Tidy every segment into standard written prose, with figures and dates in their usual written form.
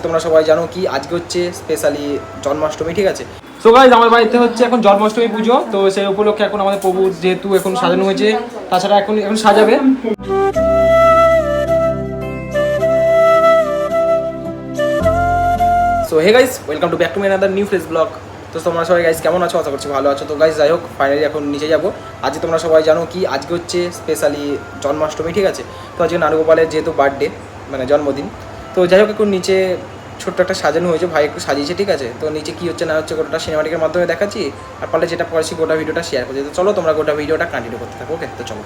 তোমরা সবাই জানো কি আজকে হচ্ছে স্পেশালি জন্মাষ্টমী, ঠিক আছে। সো গাইস আমার বাড়িতে হচ্ছে এখন জন্মাষ্টমী পুজো, তো সেই উপলক্ষে এখন আমাদের প্রভু যেহেতু এখন সাজানো হয়েছে, তাছাড়া এখন সাজাবে। So hey guys, welcome to back to my another new fresh blog. তো তোমরা সবাই গাইস কেমন আছো? আশা করছি ভালো আছো। তো গাইস যাই হোক, ফাইনালি এখন নিচে যাবো। আজকে তোমরা সবাই জানো কি আজকে হচ্ছে স্পেশালি জন্মাষ্টমী, ঠিক আছে। তো আজকে নারগোপালের যেহেতু বার্থডে, মানে জন্মদিন, তো যাই হোক এখন নিচে ছোট্ট একটা সাজানো হয়েছে, ভাই একটু সাজিয়েছে, ঠিক আছে। তো নিচে কী হচ্ছে না হচ্ছে গোটা সিনেমাটিকের মাধ্যমে দেখাচ্ছি, আর পারলে যেটা পড়েছি গোটা ভিডিওটা শেয়ার করছি। তো চলো তোমরা গোটা ভিডিওটা কন্টিনিউ করতে থাকো, ওকে? তো চলো।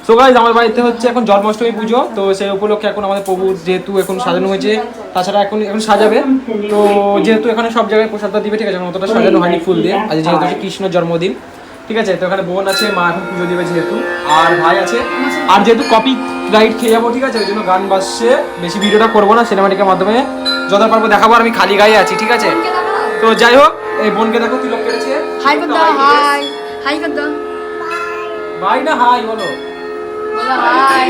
সো গাইস আমার বাড়িতে হচ্ছে এখন জন্মাষ্টমী পুজো, তো সেই উপলক্ষে এখন আমাদের প্রভু যেহেতু এখন সাজানো হয়েছে, তাছাড়া এখন সাজাবে। তো যেহেতু এখানে সব জায়গায় প্রসাদটা দিবে, ঠিক আছে, অতটা সাজানো হয়নি ফুল দিয়ে, আজ যেহেতু হচ্ছে কৃষ্ণের জন্মদিন, ঠিক আছে। তো এখানে বোন আছে, মা এখন পুজো দেবে যেহেতু, আর ভাই আছে, আর যেহেতু কপি রাইট খেয়ে যাবো, ঠিক আছে, ওই জন্য গান বাজছে, বেশি ভিডিওটা করবো না, সিনেমাটিকের মাধ্যমে যত পারবো দেখাবো। আর আমি খালি গায়ে আছি, ঠিক আছে। তো যাই হোক, এই বোনকে দেখো তিলক কেটেছে, হাই কর দাও, হাই হাই কর দাও, ভাই না হাই বলো। হাই।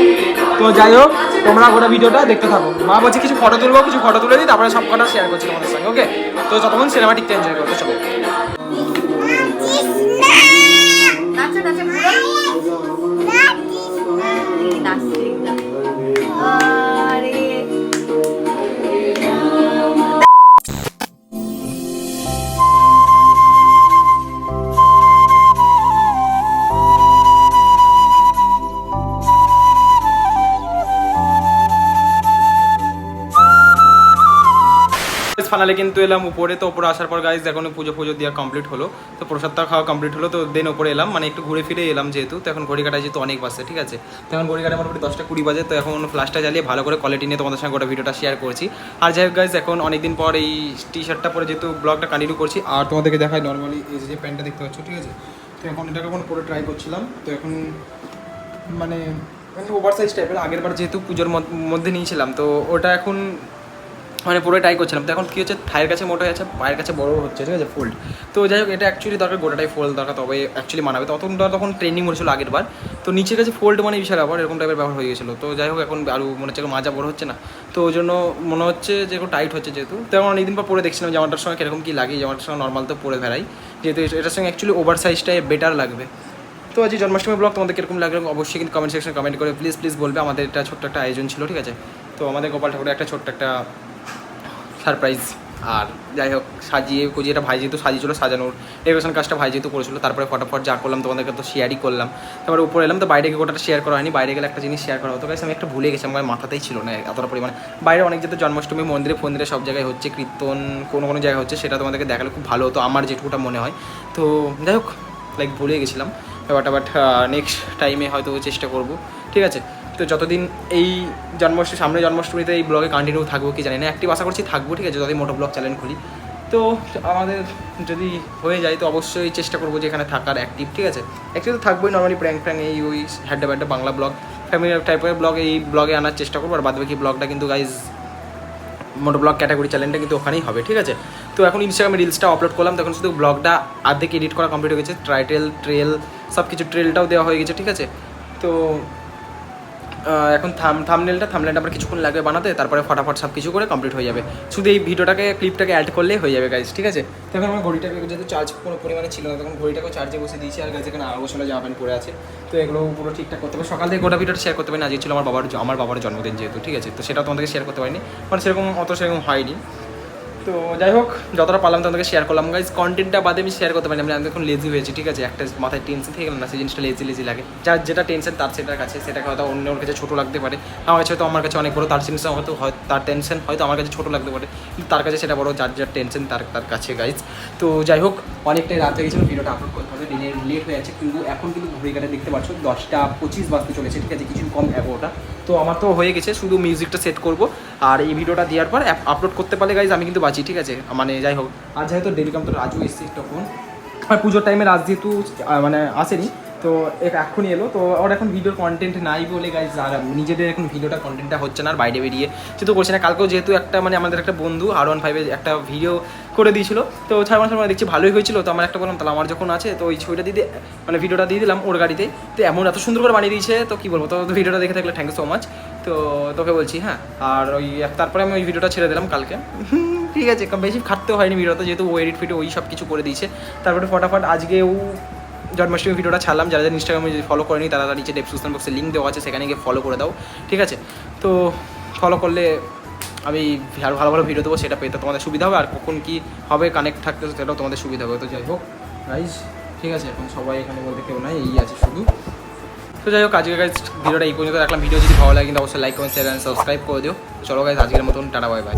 তো যাই হোক, তোমরা গোটা ভিডিওটা দেখতে থাকো। মা বলছে কিছু ফটো তুলে দিই, তারপরে সব কটা শেয়ার করছি তোমাদের সঙ্গে, ওকে? তো যতক্ষণ সিনেমাটিকটা এনজয় করতে চলো। নাচো নাচো পুরো নাচছে আরে ফাইনালি কিন্তু এলাম উপরে। তো উপরে আসার পর গাইজ এখন পুজো দেওয়া কমপ্লিট হলো, তো প্রসাদটা খাওয়া কমপ্লিট হলো। তো দেন উপরে এলাম, মানে একটু ঘুরে ফিরে এলাম যেহেতু। তো এখন ঘড়ি কাটায় যেহেতু অনেক বাজছে, ঠিক আছে। তো এখন ঘড়ি কাটায় মোটামুটি 10টা 20 বাজে। তো এখন ফ্ল্যাশটা জ্বালিয়ে ভালো করে কোয়ালিটি নিয়ে তোমাদের সঙ্গে গোটা ভিডিওটা শেয়ার করছি। আর যাই হোক গাইজ, এখন অনেকদিন পর এই টি শার্টটা পরে যেহেতু ব্লগটা কন্টিনিউ করছি, আর তোমাদেরকে দেখাই নর্মালি এই যে প্যান্টটা দেখতে পাচ্ছ, ঠিক আছে। তো এখন এটাকে এখন পরে ট্রাই করছিলাম। তো এখন মানে ওভার সাইজ টাইপের, আগের বার যেহেতু পুজোর মধ্যে নিয়েছিলাম, তো ওটা এখন মানে পুরো ট্রাই করছিলাম। তো এখন কী হচ্ছে, থায়ের কাছে মোটো হচ্ছে, পায়ের কাছে বড় হচ্ছে, ঠিক আছে, ফোল্ড। তো যাই হোক, এটা অ্যাকচুয়ালি দরকার, গোটাটাই ফোল্ড দরকার, তবে অ্যাকচুয়ালি মানাবে। তখন ট্রেনিং মনে ছিল আগের বার। তো নিচের কাছে ফোল্ড মানে বিশাল ব্যাপার, এরকম টাইপের ব্যাপার হয়ে গেছিলো। তো যাই হোক, এখন আরও মনে হচ্ছে মাজা বড় হচ্ছে না, তো ওই জন্য মনে হচ্ছে যে একটু টাইট হচ্ছে যেহেতু। তো এখন অনেকদিন পর পরে দেখছিলাম জামাটার সঙ্গে কীরকম কী লাগে, জামাটার সঙ্গে নর্মাল তো পরে ভেড়াই, যেহেতু এটার সঙ্গে অ্যাকচুয়ালি ওভার সাইজটাই বেটার লাগবে। তো আজ জন্মাষ্টমী ব্লগ তোমাদের কীরকম লাগলো অবশ্যই কিন্তু কমেন্ট সেকশনে কমেন্ট করে প্লিজ বলবে। আমাদের এটা ছোট্ট একটা আয়োজন ছিল, ঠিক আছে। তো আমাদের গোপাল ঠাকুরের একটা ছোট্ট একটা সারপ্রাইজ। আর যাই হোক, সাজিয়ে এটা ভাই যেহেতু সাজিয়েছিল, সাজানোর ডেকোরেশন কাজটা ভাই যেহেতু করেছিল, তারপরে ফটাফট যা করলাম তোমাদেরকে তো শেয়ারই করলাম। তারপরে উপরে এলাম, তো বাইরে গিয়ে গোটাটা শেয়ার করা হয়নি। বাইরে গেলে একটা জিনিস শেয়ার করা হতো গাইস, আমি একটা ভুলে গেছি, আমার মাথাতেই ছিল না এতটা পরিমাণে। বাইরে অনেক যেহেতু জন্মাষ্টমী মন্দিরে সব জায়গায় হচ্ছে, কীর্তন কোনো জায়গায় হচ্ছে, সেটা তোমাদেরকে দেখালে খুব ভালো হতো আমার যেটুকুটা মনে হয়। তো যাই হোক, লাইক ভুলে গেছিলাম ব্যাপারটা, বাট নেক্সট টাইমে হয়তো চেষ্টা করবো, ঠিক আছে। তো যতদিন এই সামনে জন্মাষ্টমীতে এই ব্লগে কন্টিনিউ থাকবো কি জানি না, অ্যাক্টিভ আশা করছি থাকবো, ঠিক আছে, যতদিন মোটো ব্লগ চ্যানেল খুলি। তো আমাদের যদি হয়ে যায় তো অবশ্যই চেষ্টা করবো যে এখানে থাকার অ্যাক্টিভ, ঠিক আছে। অ্যাক্টিভ তো থাকবোই, নর্মালি প্র্যাঙ্ক এই ওই হ্যাড্ডা ব্যাড্ডা বাংলা ব্লগ, ফ্যামিলি টাইপের ব্লগ এই ব্লগে আনার চেষ্টা করবো। আর বাদবাকি ব্লগটা কিন্তু গাইজ মোটো ব্লগ ক্যাটাগরি চ্যানেলটা কিন্তু ওখানেই হবে, ঠিক আছে। তো এখন ইনস্টাগ্রামে রিলসটা আপলোড করলাম, তখন শুধু ব্লগটা আর্ধেক এডিট করা কমপ্লিট হয়ে গেছে, টাইটেল ট্রেল সব কিছু ট্রেলটাও দেওয়া হয়ে গেছে, ঠিক আছে। তো এখন থামনেলটা আবার কিছুক্ষণ লাগবে বানাতে, তারপরে ফটাফট সব কিছু করে কমপ্লিট হয়ে যাবে। শুধু এই ক্লিপটাকে অ্যাড করলেই হয়ে যাবে গাইজ, ঠিক আছে। তো এখন আমার ঘড়িটাকে যেহেতু চার্জ কোনো পরিমাণে ছিল না, তখন ঘড়িটাকেও চার্জে বসে দিয়েছি। আর গাইজ এখানে আড়বছলা জামা প্যান্ট পরে আছে, তো এগুলো পুরো ঠিকঠাক করতে হবে। সকাল থেকে গোটা ভিডিওটা শেয়ার করতে পারিনি, আজকে ছিল আমার বাবার জন্মদিন যেহেতু, ঠিক আছে। তো সেটা তোমাদেরকে শেয়ার করতে পারিনি, মানে সেরকম হয়নি। তো যাই হোক, যতটা পারলাম তোমাদেরকে শেয়ার করলাম গাইজ। কন্টেন্টটা বাদে আমি শেয়ার করতে পারি, আমি এখন লেজি হয়েছি, ঠিক আছে। একটা মাথায় টেনশন থেকে গেলাম না, সেই জিনিসটা লেজি লাগে। যার যেটা টেনশন তার সেটার কাছে, সেটাকে হয়তো অন্যের কাছে ছোটো লাগতে পারে, আমার কাছে হয়তো আমার কাছে অনেক বড়, তার টেনশন হয়তো তার টেনশন হয়তো আমার কাছে ছোটো লাগতে পারে, কিন্তু তার কাছে সেটা বড়, যার টেনশন তার কাছে গাইজ। তো যাই হোক, অনেকটাই রাত হয়ে গেছিলো, ভিডিওটা আপলোড করতে হবে, লেট হয়ে যাচ্ছে। কিন্তু এখন কিন্তু ঘড়ি কাটে দেখতে পাচ্ছ 10টা 25 বাজতে চলেছে, ঠিক আছে, কিছু কম 11টা। তো আমার তো হয়ে গেছে, শুধু মিউজিকটা সেট করবো আর এই ভিডিওটা দেওয়ার পর আপলোড করতে পারলে গাইজ আমি কিন্তু বাঁচি, ঠিক আছে। মানে যাই হোক, আর যেহেতু ডেলিকাম তো রাজু এসেছি তখন, আর পুজোর টাইমে রাজ যেহেতু মানে আসেনি, তো এখনই এলো। তো ওর এখন ভিডিওর কন্টেন্ট নাই বলে গাইজ, আর নিজেদের এখন ভিডিওটা কন্টেন্টটা হচ্ছে না, আর বাইরে বেরিয়ে যেহেতু করছে না। কালকেও যেহেতু একটা মানে আমাদের একটা বন্ধু R15 একটা ভিডিও করে দিয়েছিল, তো 6 মাস দেখছি ভালোই হয়েছিল। তো আমার একটা বললাম তাহলে আমার যখন আছে, তো ওই ছবিটা মানে ভিডিওটা দিয়ে দিলাম ওর গাড়িতে। তো এত সুন্দর করে বানিয়ে দিয়েছে, তো কী বলবো। তো ভিডিওটা দেখে থাকলে থ্যাংক ইউ সো মাচ। তো তোকে বলছি হ্যাঁ। আর ওই তারপরে আমি ওই ভিডিওটা ছেড়ে দিলাম কালকে। ঠিক আছে, বেশি খাটতেও হয়নি ভিডিওতে, যেহেতু ও এডিট ফিডিও ওই সব কিছু করে দিয়েছে। তারপরে ফটাফট আজকেও জন্মাষ্টমী ভিডিওটা ছাড়লাম। যারা যারা ইনস্টাগ্রামে ফলো করেনি তারা নিচে ডেসক্রিপশন বক্সে লিঙ্ক দেওয়া আছে, সেখানে গিয়ে ফলো করে দাও, ঠিক আছে? তো ফলো করলে আমি আরও ভালো ভালো ভিডিও দেবো, সেটা পেতে তোমাদের সুবিধা হবে। আর কখন কী হবে কানেক্ট থাকতে সেটাও তোমাদের সুবিধা হবে। তো যাই হোক গাইজ, ঠিক আছে, এখন সবাই এখানে বলতে কেউ নাই, এই আছে শুধু। তো যাই হোক, আজকে গাইজ ভিডিওটা এই পর্যন্ত রাখলাম। ভিডিও যদি ভালো লাগে কিন্তু অবশ্যই like comment share and subscribe করে দিও। চলো গাইজ, আজকের মতন টাটা বাই বাই।